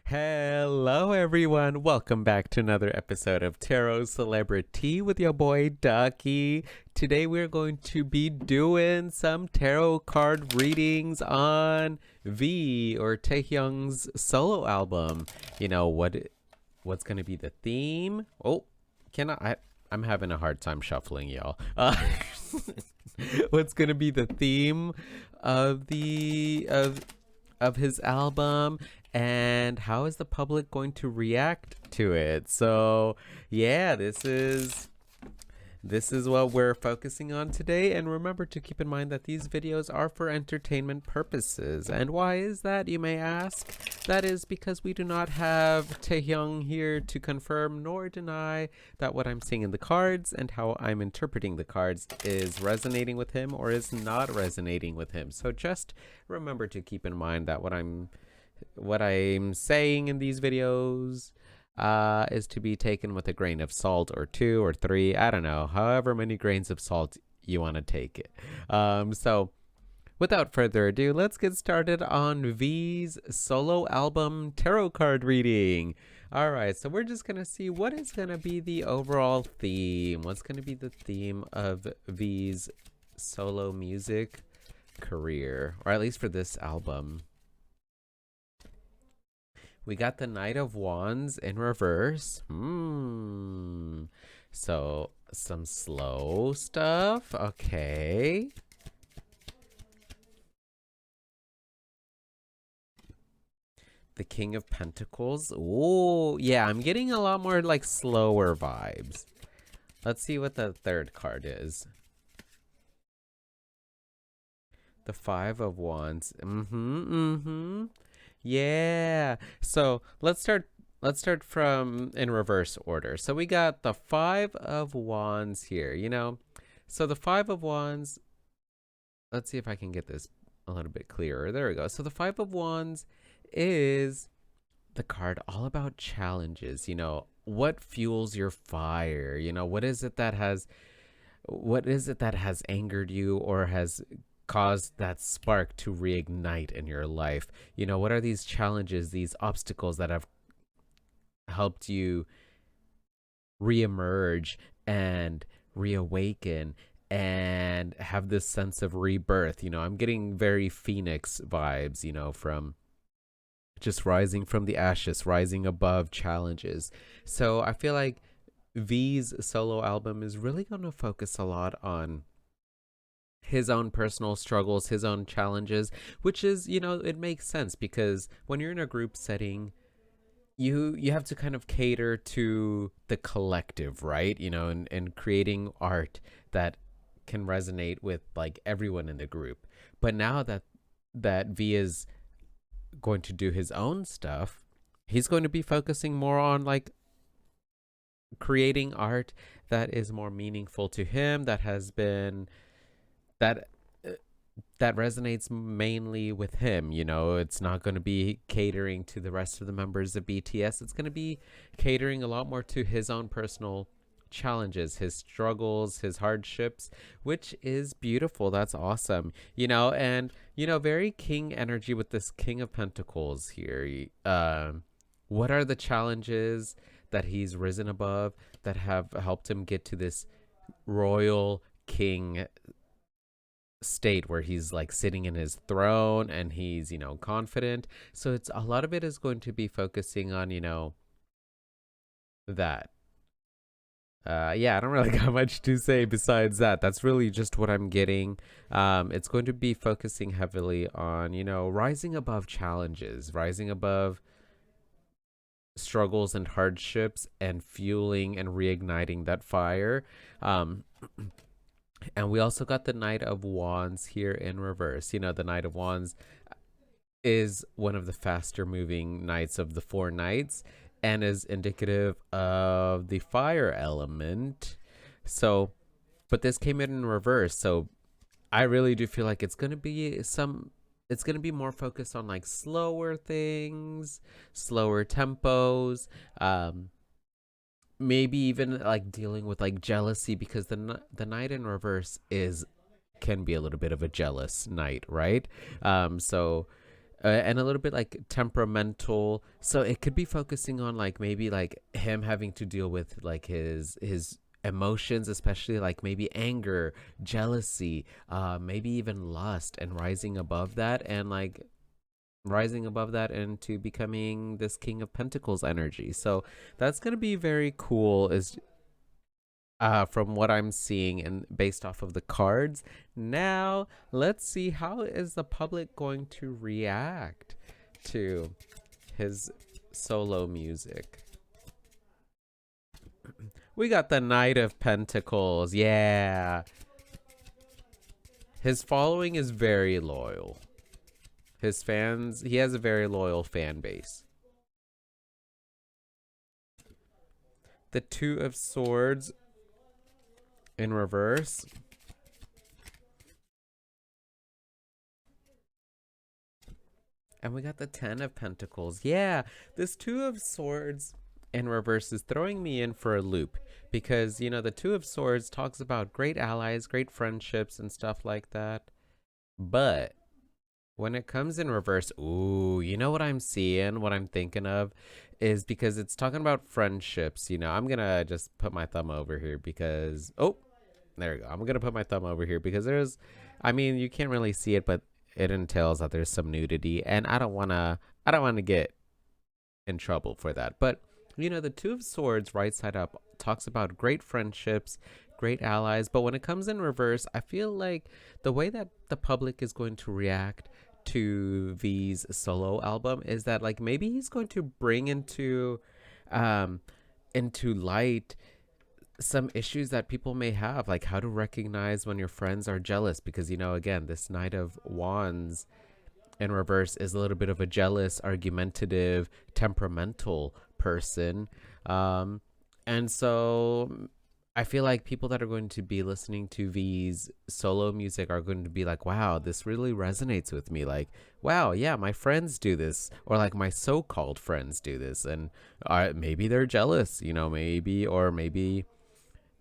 Hello, everyone. Welcome back to another episode of Tarot CelebriTEA with your boy Ducky. Today, we're going to be doing some tarot card readings on V or Taehyung's solo album. You know what's going to be the theme? Oh, I'm having a hard time shuffling, y'all. What's going to be the theme of of his album, and how is the public going to react to it? So yeah, this is what we're focusing on today. And remember to keep in mind that these videos are for entertainment purposes. And why is that, you may ask? That is because we do not have Taehyung here to confirm nor deny that what I'm seeing in the cards and how I'm interpreting the cards is resonating with him or is not resonating with him. So just remember to keep in mind that what I'm saying in these videos is to be taken with a grain of salt or two or three. I don't know, however many grains of salt you want to take it. So without further ado, let's get started on V's solo album tarot card reading. All right, so we're just going to see what is going to be the overall theme. What's going to be the theme of V's solo music career, or at least for this album. We got the Knight of Wands in reverse. So some slow stuff. Okay. The King of Pentacles. Ooh, yeah, I'm getting a lot more like slower vibes. Let's see what the third card is. The Five of Wands. Yeah. So let's start from in reverse order. So we got the Five of Wands here, you know. So the Five of Wands, let's see if I can get this a little bit clearer. There we go. So the Five of Wands is the card all about challenges, you know. What fuels your fire? You know, what is it that has angered you or has caused that spark to reignite in your life? You know, what are these challenges, these obstacles that have helped you reemerge and reawaken and have this sense of rebirth? You know, I'm getting very Phoenix vibes, you know, from just rising from the ashes, rising above challenges. So I feel like V's solo album is really going to focus a lot on his own personal struggles, his own challenges, which is, you know, it makes sense because when you're in a group setting, you have to kind of cater to the collective, right? You know, and creating art that can resonate with like everyone in the group. But now that V is going to do his own stuff, he's going to be focusing more on like creating art that is more meaningful to him, that has been that resonates mainly with him. You know, it's not going to be catering to the rest of the members of BTS. It's going to be catering a lot more to his own personal challenges, his struggles, his hardships, which is beautiful. That's awesome. You know, and you know, very king energy with this King of Pentacles here. What are the challenges that he's risen above that have helped him get to this royal king state where he's like sitting in his throne and he's, you know, confident? So it's a lot of it is going to be focusing on, you know, that. Yeah, I don't really got much to say besides that. That's really just what I'm getting. It's going to be focusing heavily on, you know, rising above challenges, rising above struggles and hardships, and fueling and reigniting that fire. And we also got the Knight of Wands here in reverse. You know, the Knight of Wands is one of the faster moving knights of the four knights and is indicative of the fire element. So, but this came in reverse. So I really do feel like it's going to be more focused on like slower things, slower tempos, maybe even like dealing with like jealousy, because the knight in reverse can be a little bit of a jealous knight, right? So and a little bit like temperamental. So it could be focusing on like maybe like him having to deal with like his emotions, especially like maybe anger, jealousy, maybe even lust, and rising above that, and like rising above that into becoming this King of Pentacles energy. So that's gonna be very cool. Is from what I'm seeing and based off of the cards. Now, let's see, how is the public going to react to his solo music? We got the Knight of Pentacles. Yeah. His following is very loyal. His fans, he has a very loyal fan base. The Two of Swords in reverse. And we got the Ten of Pentacles. Yeah, this Two of Swords in reverse is throwing me in for a loop because, you know, the Two of Swords talks about great allies, great friendships, and stuff like that. But when it comes in reverse, ooh, you know what I'm seeing, what I'm thinking of is because it's talking about friendships. You know, I'm going to just put my thumb over here because, oh, there we go. I'm going to put my thumb over here because there's, I mean, you can't really see it, but it entails that there's some nudity, and I don't want to get in trouble for that. But you know, the Two of Swords right side up talks about great friendships, great allies, but when it comes in reverse, I feel like the way that the public is going to react to V's solo album is that like maybe he's going to bring um into light some issues that people may have, like how to recognize when your friends are jealous, because you know, again, this Knight of Wands in reverse is a little bit of a jealous, argumentative, temperamental person. And so I feel like people that are going to be listening to V's solo music are going to be like, wow, this really resonates with me. Like, wow, yeah, my friends do this, or like my so called friends do this. And maybe they're jealous, you know, maybe, or maybe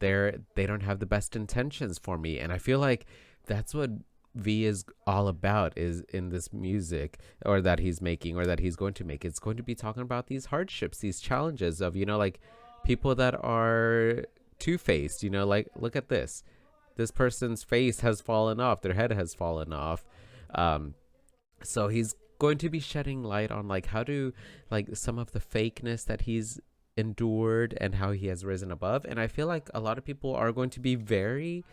they don't have the best intentions for me. And I feel like that's what V is all about, is in this music, or that he's making, or that he's going to make. It's going to be talking about these hardships, these challenges of, you know, like people that are two-faced, you know, like look at this person's face has fallen off, their head has fallen off. So he's going to be shedding light on like how to, like, some of the fakeness that he's endured and how he has risen above. And I feel like a lot of people are going to be very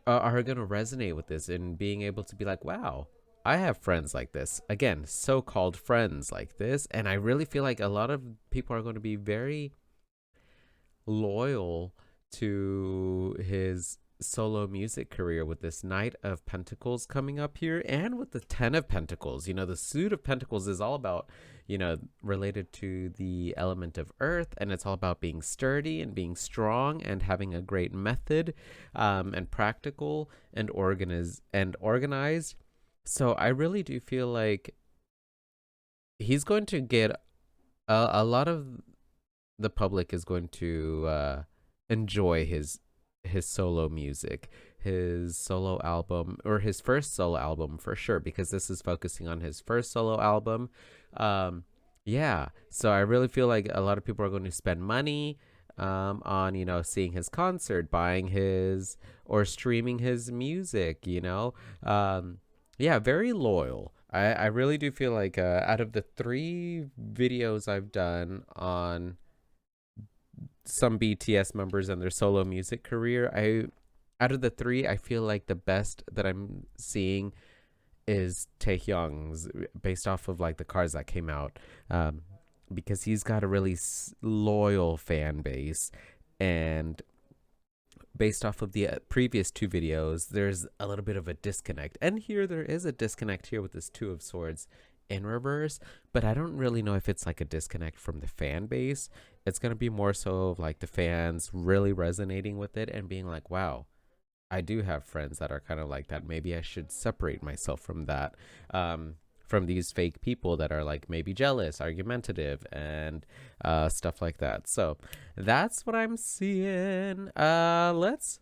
are going to resonate with this, and being able to be like, wow, I have friends like this, again, so-called friends like this. And I really feel like a lot of people are going to be very loyal to his solo music career with this Knight of Pentacles coming up here, and with the Ten of Pentacles. You know, the suit of Pentacles is all about, you know, related to the element of earth, and it's all about being sturdy and being strong and having a great method, and practical and organized. So I really do feel like he's going to get a lot of the public is going to enjoy his solo music, his solo album, or his first solo album for sure, because this is focusing on his first solo album. Yeah, so I really feel like a lot of people are going to spend money on, you know, seeing his concert, buying his, or streaming his music, you know. Yeah, very loyal. I really do feel like out of the 3 videos I've done on some BTS members and their solo music career, out of the 3, I feel like the best that I'm seeing is Taehyung's, based off of like the cards that came out, because he's got a really loyal fan base. And based off of the previous 2 videos, there's a little bit of a disconnect, and here there is a disconnect here with this Two of Swords in reverse, but I don't really know if it's like a disconnect from the fan base. It's going to be more so of like the fans really resonating with it and being like, wow, I do have friends that are kind of like that. Maybe I should separate myself from that, from these fake people that are like maybe jealous, argumentative, and stuff like that. So that's what I'm seeing. Let's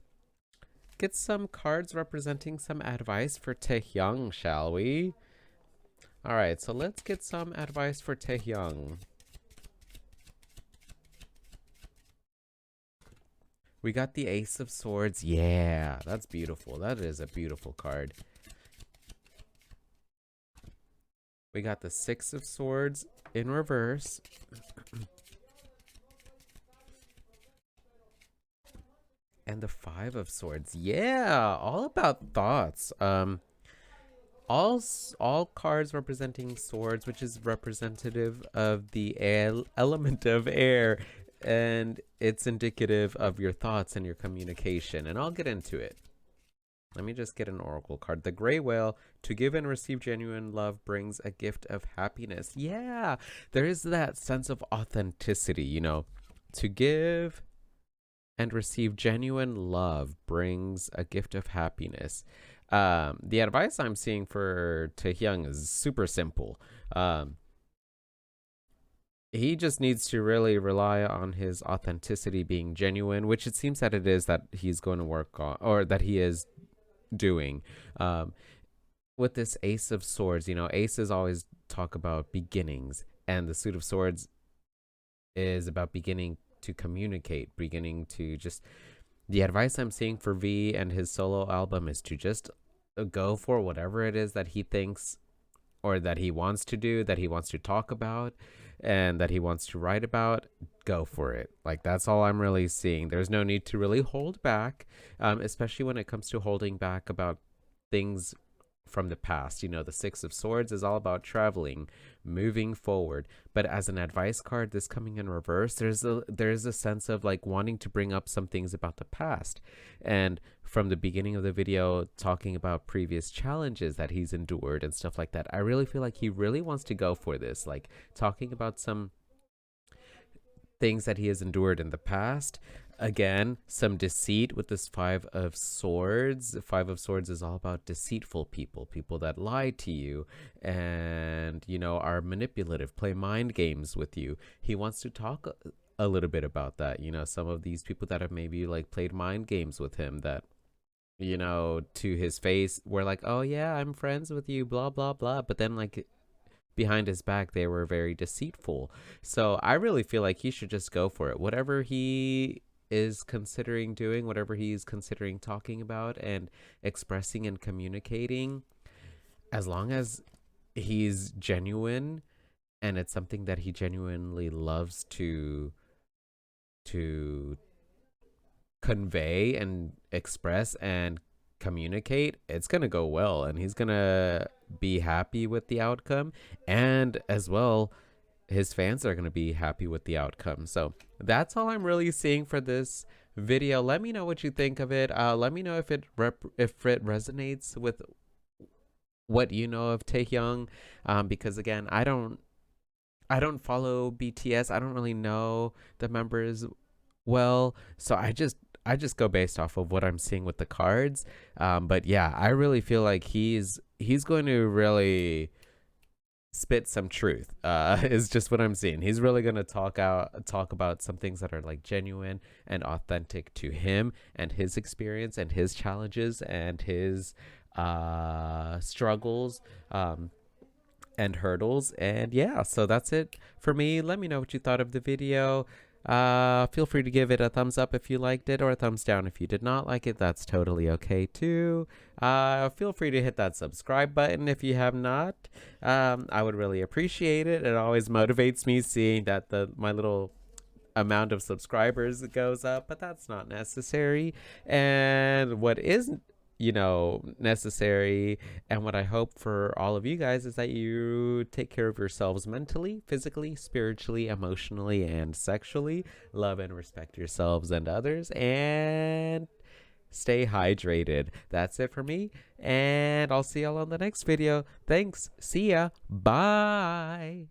get some cards representing some advice for Taehyung, shall we? All right, so let's get some advice for Taehyung. We got the Ace of Swords. Yeah, that's beautiful. That is a beautiful card. We got the Six of Swords in reverse. And the Five of Swords. Yeah, all about thoughts. All cards representing swords, which is representative of the element of air, and it's indicative of your thoughts and your communication. And I'll get into it. Let me just get an oracle card. The Gray Whale. To give and receive genuine love brings a gift of happiness. Yeah, there is that sense of authenticity, you know. To give and receive genuine love brings a gift of happiness. The advice I'm seeing for Taehyung is super simple. He just needs to really rely on his authenticity being genuine, which it seems that it is, that he's going to work on, or that he is doing. With this Ace of Swords, you know, aces always talk about beginnings, and the Suit of Swords is about beginning to communicate, beginning to just. The advice I'm seeing for V and his solo album is to just go for whatever it is that he thinks, or that he wants to do, that he wants to talk about, and that he wants to write about. Go for it. Like, that's all I'm really seeing. There's no need to really hold back, especially when it comes to holding back about things from the past. You know, the Six of Swords is all about traveling, moving forward. But as an advice card, this coming in reverse, there's a sense of like wanting to bring up some things about the past. And from the beginning of the video, talking about previous challenges that he's endured and stuff like that, I really feel like he really wants to go for this, like talking about some things that he has endured in the past. Again, some deceit with this Five of Swords. Five of Swords is all about deceitful people, people that lie to you and, you know, are manipulative, play mind games with you. He wants to talk a little bit about that. You know, some of these people that have maybe like played mind games with him, that, you know, to his face were like, oh yeah, I'm friends with you, blah, blah, blah. But then, like, behind his back, they were very deceitful. So I really feel like he should just go for it. Whatever he is considering doing, whatever he's considering talking about and expressing and communicating, as long as he's genuine and it's something that he genuinely loves to convey and express and communicate, it's gonna go well, and he's gonna be happy with the outcome, and as well, his fans are gonna be happy with the outcome. So that's all I'm really seeing for this video. Let me know what you think of it. Let me know if it resonates with what you know of Taehyung, because again, I don't follow BTS. I don't really know the members well, so I just go based off of what I'm seeing with the cards. But yeah, I really feel like he's going to really spit some truth. Is just what I'm seeing. He's really going to talk about some things that are like genuine and authentic to him and his experience and his challenges and his struggles. And hurdles. And yeah, so that's it for me. Let me know what you thought of the video. Feel free to give it a thumbs up if you liked it, or a thumbs down if you did not like it. That's totally okay too. Feel free to hit that subscribe button if you have not. I would really appreciate it. It always motivates me seeing that my little amount of subscribers goes up, but that's not necessary. And what is, you know, necessary, and what I hope for all of you guys, is that you take care of yourselves mentally, physically, spiritually, emotionally, and sexually. Love and respect yourselves and others, and stay hydrated. That's it for me, and I'll see y'all on the next video. Thanks. See ya. Bye.